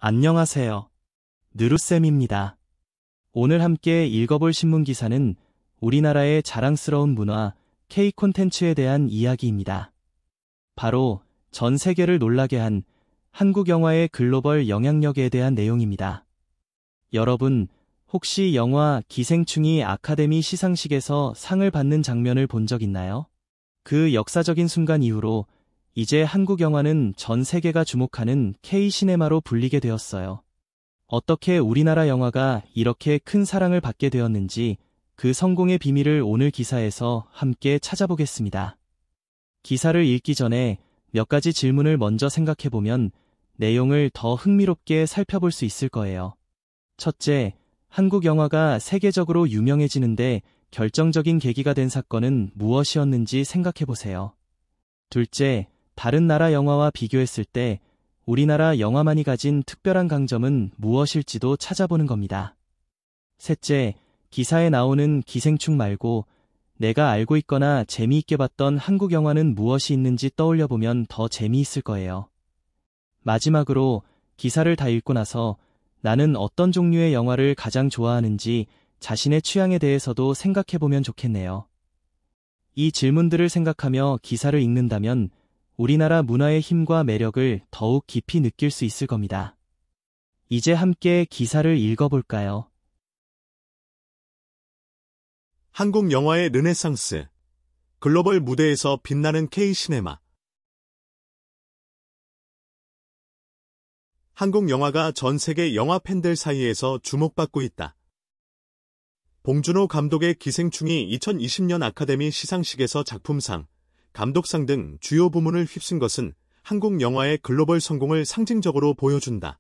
안녕하세요. 느루쌤입니다. 오늘 함께 읽어볼 신문 기사는 우리나라의 자랑스러운 문화, K 콘텐츠에 대한 이야기입니다. 바로 전 세계를 놀라게 한 한국 영화의 글로벌 영향력에 대한 내용입니다. 여러분, 혹시 영화 기생충이 아카데미 시상식에서 상을 받는 장면을 본 적 있나요? 그 역사적인 순간 이후로 이제 한국 영화는 전 세계가 주목하는 K 시네마로 불리게 되었어요. 어떻게 우리나라 영화가 이렇게 큰 사랑을 받게 되었는지 그 성공의 비밀을 오늘 기사에서 함께 찾아보겠습니다. 기사를 읽기 전에 몇 가지 질문을 먼저 생각해보면 내용을 더 흥미롭게 살펴볼 수 있을 거예요. 첫째, 한국 영화가 세계적으로 유명해지는데 결정적인 계기가 된 사건은 무엇이었는지 생각해보세요. 둘째, 다른 나라 영화와 비교했을 때 우리나라 영화만이 가진 특별한 강점은 무엇일지도 찾아보는 겁니다. 셋째, 기사에 나오는 기생충 말고 내가 알고 있거나 재미있게 봤던 한국 영화는 무엇이 있는지 떠올려보면 더 재미있을 거예요. 마지막으로 기사를 다 읽고 나서 나는 어떤 종류의 영화를 가장 좋아하는지 자신의 취향에 대해서도 생각해보면 좋겠네요. 이 질문들을 생각하며 기사를 읽는다면 우리나라 문화의 힘과 매력을 더욱 깊이 느낄 수 있을 겁니다. 이제 함께 기사를 읽어볼까요? 한국 영화의 르네상스, 글로벌 무대에서 빛나는 K 시네마. 한국 영화가 전 세계 영화 팬들 사이에서 주목받고 있다. 봉준호 감독의 기생충이 2020년 아카데미 시상식에서 작품상, 감독상 등 주요 부문을 휩쓴 것은 한국 영화의 글로벌 성공을 상징적으로 보여준다.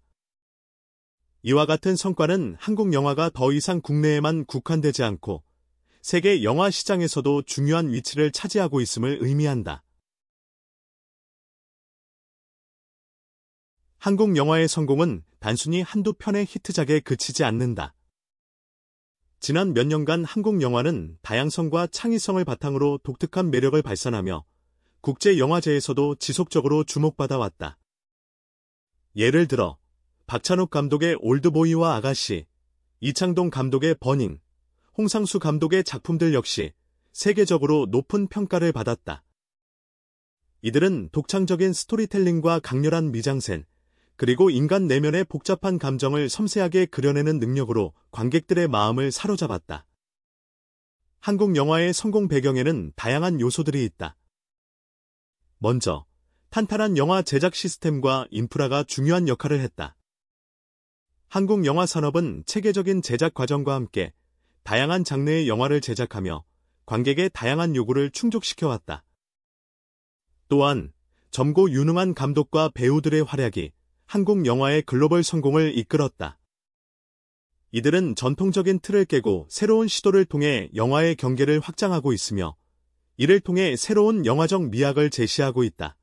이와 같은 성과는 한국 영화가 더 이상 국내에만 국한되지 않고 세계 영화 시장에서도 중요한 위치를 차지하고 있음을 의미한다. 한국 영화의 성공은 단순히 한두 편의 히트작에 그치지 않는다. 지난 몇 년간 한국 영화는 다양성과 창의성을 바탕으로 독특한 매력을 발산하며 국제 영화제에서도 지속적으로 주목받아 왔다. 예를 들어 박찬욱 감독의 올드보이와 아가씨, 이창동 감독의 버닝, 홍상수 감독의 작품들 역시 세계적으로 높은 평가를 받았다. 이들은 독창적인 스토리텔링과 강렬한 미장센, 그리고 인간 내면의 복잡한 감정을 섬세하게 그려내는 능력으로 관객들의 마음을 사로잡았다. 한국 영화의 성공 배경에는 다양한 요소들이 있다. 먼저, 탄탄한 영화 제작 시스템과 인프라가 중요한 역할을 했다. 한국 영화 산업은 체계적인 제작 과정과 함께 다양한 장르의 영화를 제작하며 관객의 다양한 요구를 충족시켜왔다. 또한, 젊고 유능한 감독과 배우들의 활약이 한국 영화의 글로벌 성공을 이끌었다. 이들은 전통적인 틀을 깨고 새로운 시도를 통해 영화의 경계를 확장하고 있으며 이를 통해 새로운 영화적 미학을 제시하고 있다.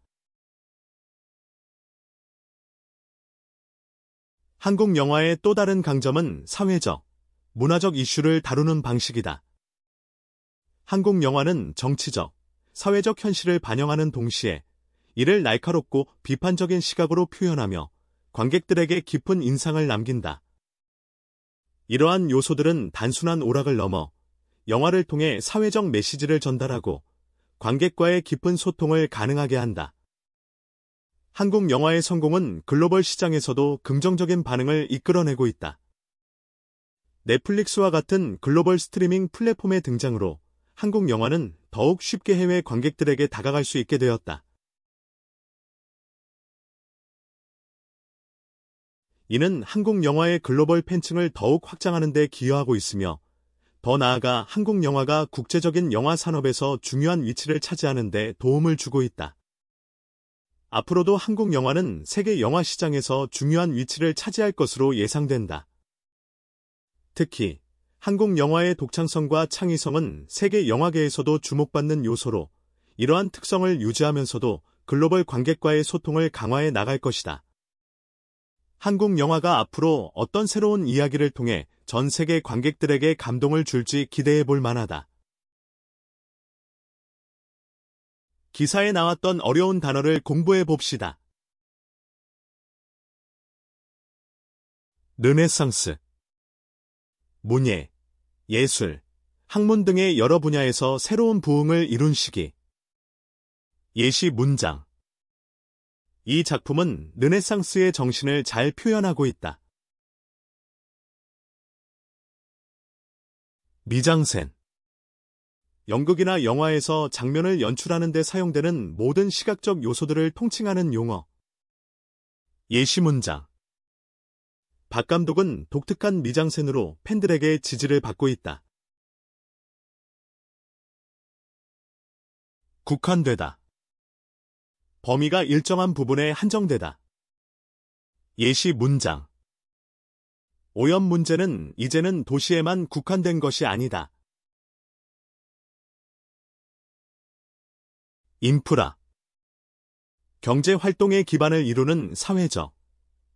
한국 영화의 또 다른 강점은 사회적, 문화적 이슈를 다루는 방식이다. 한국 영화는 정치적, 사회적 현실을 반영하는 동시에 이를 날카롭고 비판적인 시각으로 표현하며 관객들에게 깊은 인상을 남긴다. 이러한 요소들은 단순한 오락을 넘어 영화를 통해 사회적 메시지를 전달하고 관객과의 깊은 소통을 가능하게 한다. 한국 영화의 성공은 글로벌 시장에서도 긍정적인 반응을 이끌어내고 있다. 넷플릭스와 같은 글로벌 스트리밍 플랫폼의 등장으로 한국 영화는 더욱 쉽게 해외 관객들에게 다가갈 수 있게 되었다. 이는 한국 영화의 글로벌 팬층을 더욱 확장하는 데 기여하고 있으며 더 나아가 한국 영화가 국제적인 영화 산업에서 중요한 위치를 차지하는 데 도움을 주고 있다. 앞으로도 한국 영화는 세계 영화 시장에서 중요한 위치를 차지할 것으로 예상된다. 특히 한국 영화의 독창성과 창의성은 세계 영화계에서도 주목받는 요소로 이러한 특성을 유지하면서도 글로벌 관객과의 소통을 강화해 나갈 것이다. 한국 영화가 앞으로 어떤 새로운 이야기를 통해 전 세계 관객들에게 감동을 줄지 기대해 볼 만하다. 기사에 나왔던 어려운 단어를 공부해 봅시다. 르네상스, 문예, 예술, 학문 등의 여러 분야에서 새로운 부흥을 이룬 시기. 예시 문장. 이 작품은 르네상스의 정신을 잘 표현하고 있다. 미장센. 연극이나 영화에서 장면을 연출하는 데 사용되는 모든 시각적 요소들을 통칭하는 용어. 예시 문장. 박 감독은 독특한 미장센으로 팬들에게 지지를 받고 있다. 국한되다. 범위가 일정한 부분에 한정되다. 예시 문장. 오염 문제는 이제는 도시에만 국한된 것이 아니다. 인프라. 경제 활동의 기반을 이루는 사회적,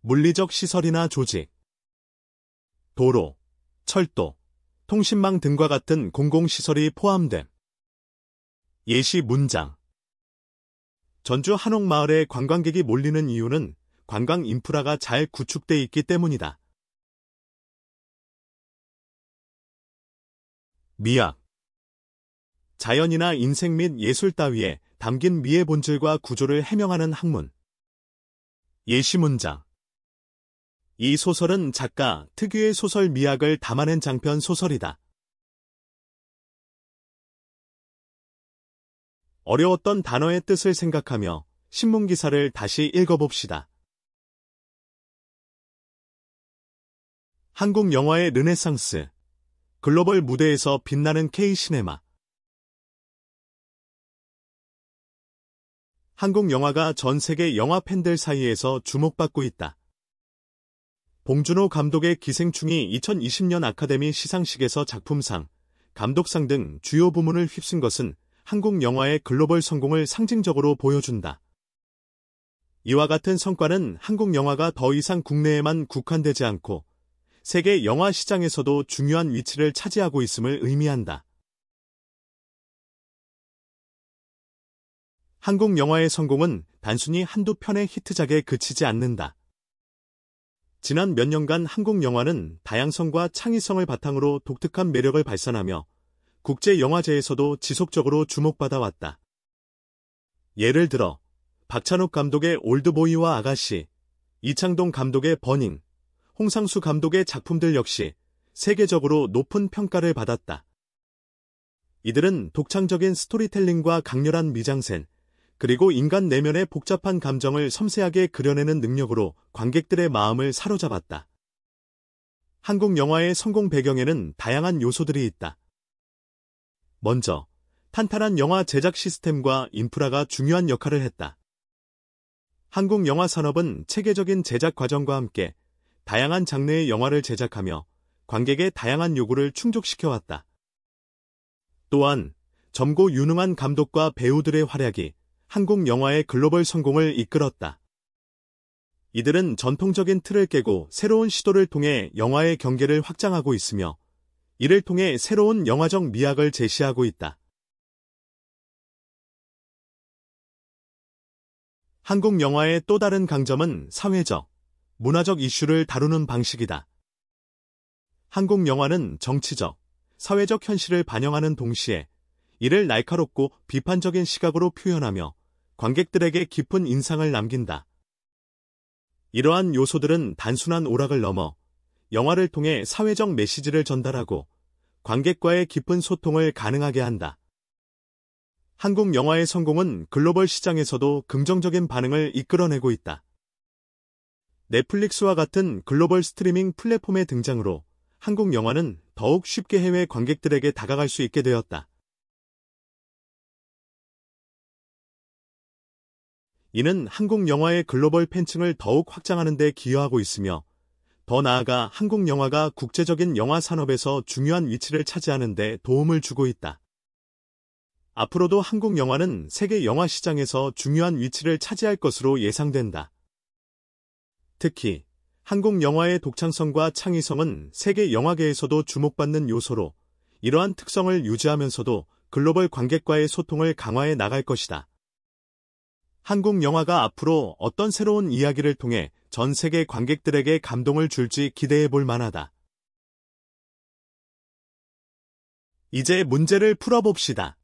물리적 시설이나 조직. 도로, 철도, 통신망 등과 같은 공공시설이 포함됨. 예시 문장. 전주 한옥마을에 관광객이 몰리는 이유는 관광 인프라가 잘 구축돼 있기 때문이다. 미학. 자연이나 인생 및 예술 따위에 담긴 미의 본질과 구조를 해명하는 학문. 예시 문장. 이 소설은 작가 특유의 소설 미학을 담아낸 장편 소설이다. 어려웠던 단어의 뜻을 생각하며 신문기사를 다시 읽어봅시다. 한국 영화의 르네상스. 글로벌 무대에서 빛나는 K-시네마. 한국 영화가 전 세계 영화 팬들 사이에서 주목받고 있다. 봉준호 감독의 기생충이 2020년 아카데미 시상식에서 작품상, 감독상 등 주요 부문을 휩쓴 것은 한국 영화의 글로벌 성공을 상징적으로 보여준다. 이와 같은 성과는 한국 영화가 더 이상 국내에만 국한되지 않고 세계 영화 시장에서도 중요한 위치를 차지하고 있음을 의미한다. 한국 영화의 성공은 단순히 한두 편의 히트작에 그치지 않는다. 지난 몇 년간 한국 영화는 다양성과 창의성을 바탕으로 독특한 매력을 발산하며 국제영화제에서도 지속적으로 주목받아 왔다. 예를 들어 박찬욱 감독의 올드보이와 아가씨, 이창동 감독의 버닝, 홍상수 감독의 작품들 역시 세계적으로 높은 평가를 받았다. 이들은 독창적인 스토리텔링과 강렬한 미장센, 그리고 인간 내면의 복잡한 감정을 섬세하게 그려내는 능력으로 관객들의 마음을 사로잡았다. 한국 영화의 성공 배경에는 다양한 요소들이 있다. 먼저, 탄탄한 영화 제작 시스템과 인프라가 중요한 역할을 했다. 한국 영화 산업은 체계적인 제작 과정과 함께 다양한 장르의 영화를 제작하며 관객의 다양한 요구를 충족시켜왔다. 또한 젊고 유능한 감독과 배우들의 활약이 한국 영화의 글로벌 성공을 이끌었다. 이들은 전통적인 틀을 깨고 새로운 시도를 통해 영화의 경계를 확장하고 있으며 이를 통해 새로운 영화적 미학을 제시하고 있다. 한국 영화의 또 다른 강점은 사회적, 문화적 이슈를 다루는 방식이다. 한국 영화는 정치적, 사회적 현실을 반영하는 동시에 이를 날카롭고 비판적인 시각으로 표현하며 관객들에게 깊은 인상을 남긴다. 이러한 요소들은 단순한 오락을 넘어 영화를 통해 사회적 메시지를 전달하고 관객과의 깊은 소통을 가능하게 한다. 한국 영화의 성공은 글로벌 시장에서도 긍정적인 반응을 이끌어내고 있다. 넷플릭스와 같은 글로벌 스트리밍 플랫폼의 등장으로 한국 영화는 더욱 쉽게 해외 관객들에게 다가갈 수 있게 되었다. 이는 한국 영화의 글로벌 팬층을 더욱 확장하는 데 기여하고 있으며 더 나아가 한국 영화가 국제적인 영화 산업에서 중요한 위치를 차지하는 데 도움을 주고 있다. 앞으로도 한국 영화는 세계 영화 시장에서 중요한 위치를 차지할 것으로 예상된다. 특히 한국 영화의 독창성과 창의성은 세계 영화계에서도 주목받는 요소로 이러한 특성을 유지하면서도 글로벌 관객과의 소통을 강화해 나갈 것이다. 한국 영화가 앞으로 어떤 새로운 이야기를 통해 전 세계 관객들에게 감동을 줄지 기대해 볼 만하다. 이제 문제를 풀어봅시다.